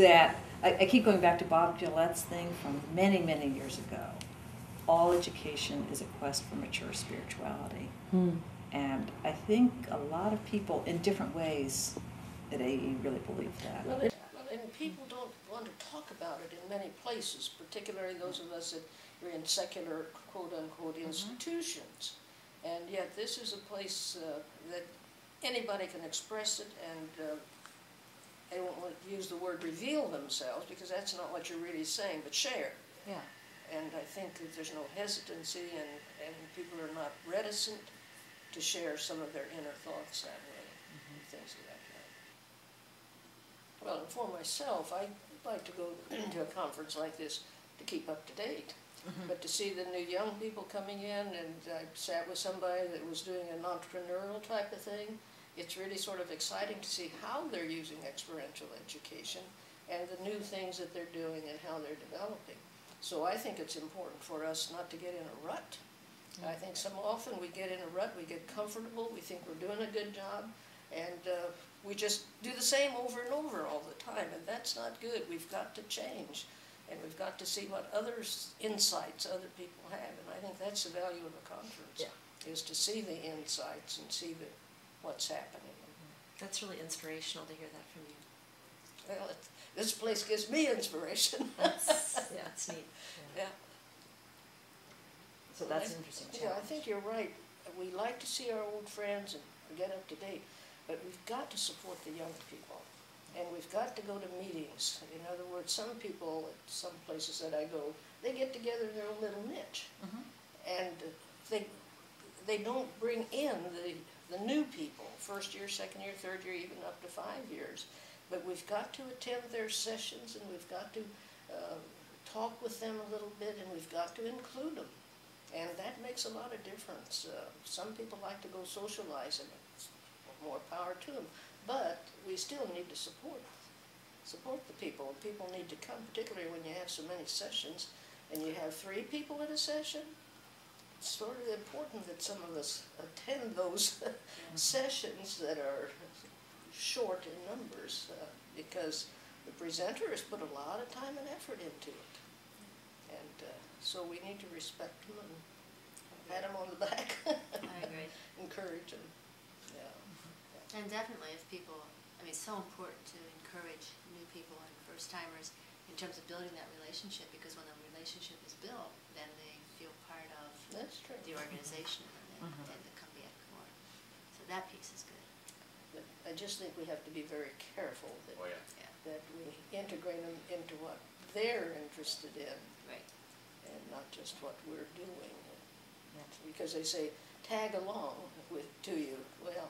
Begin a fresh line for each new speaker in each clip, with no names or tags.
that, I keep going back to Bob Gillette's thing from many, many years ago. All education is a quest for mature spirituality. And I think a lot of people in different ways at AE really believe that.
Well, and people don't want to talk about it in many places, particularly those of us that are in secular, quote-unquote, institutions. And yet this is a place that anybody can express it, and they won't want to use the word reveal themselves, because that's not what you're really saying, but share.
Yeah.
And I think that there's no hesitancy, and people are not reticent to share some of their inner thoughts that way, and things of that kind. Well, and for myself, I like to go to a conference like this to keep up to date. But to see the new young people coming in, and I sat with somebody that was doing an entrepreneurial type of thing, it's really sort of exciting to see how they're using experiential education and the new things that they're doing and how they're developing. So I think it's important for us not to get in a rut. I think so often we get in a rut, we get comfortable, we think we're doing a good job, and we just do the same over and over all the time, and that's not good. We've got to change, and we've got to see what insights other people have, and I think that's the value of a conference, is to see the insights and see what's happening.
That's really inspirational to hear that from you.
Well, this place gives me inspiration.
Yeah, it's neat.
Yeah.
So that's an interesting challenge.
Yeah, I think you're right. We like to see our old friends and get up to date, but we've got to support the young people, and we've got to go to meetings. In other words, some people at some places that I go, they get together in their own little niche, and they don't bring in the new people, first year, second year, third year, even up to 5 years. But we've got to attend their sessions, and we've got to talk with them a little bit, and we've got to include them. And that makes a lot of difference. Some people like to go socialize, and it's more power to them. But we still need to support the people. People need to come, particularly when you have so many sessions, and you have 3 people at a session. It's sort of important that some of us attend those sessions that are short in numbers, because the presenter has put a lot of time and effort into it. And so we need to respect them and pat them on the back.
I agree.
Encourage them. Yeah.
And definitely if people, I mean, it's so important to encourage new people and first-timers in terms of building that relationship, because when the relationship is built, then they feel part of
That's true.
the organization, and they tend to come back more. So that piece is good.
But I just think we have to be very careful that, that we integrate them into what they're interested in,
Right.
and not just what we're doing. Because they say, tag along to you. Well,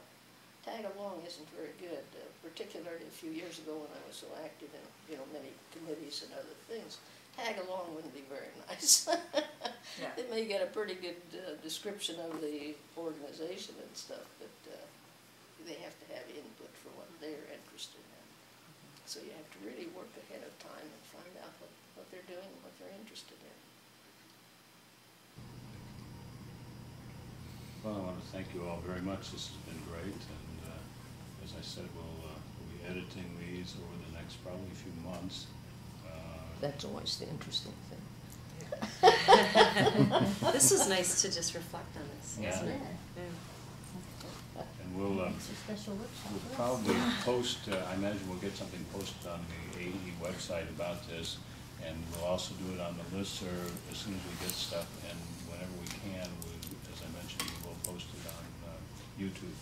tag along isn't very good, particularly a few years ago when I was so active in many committees and other things. Tag along wouldn't be very nice. It may get a pretty good description of the organization and stuff, but they have to have input for what they're interested in. So you have to really work ahead of time and find out what they're doing and what they're interested in.
Well, I want to thank you all very much. This has been great, and as I said, we'll be editing these over the next probably few months.
That's always the interesting thing.
This is nice to just reflect on this, isn't it? Yeah.
And we'll probably post, I imagine we'll get something posted on the AE website about this, and we'll also do it on the listserv as soon as we get stuff, and whenever we can, as I mentioned, we'll post it on YouTube.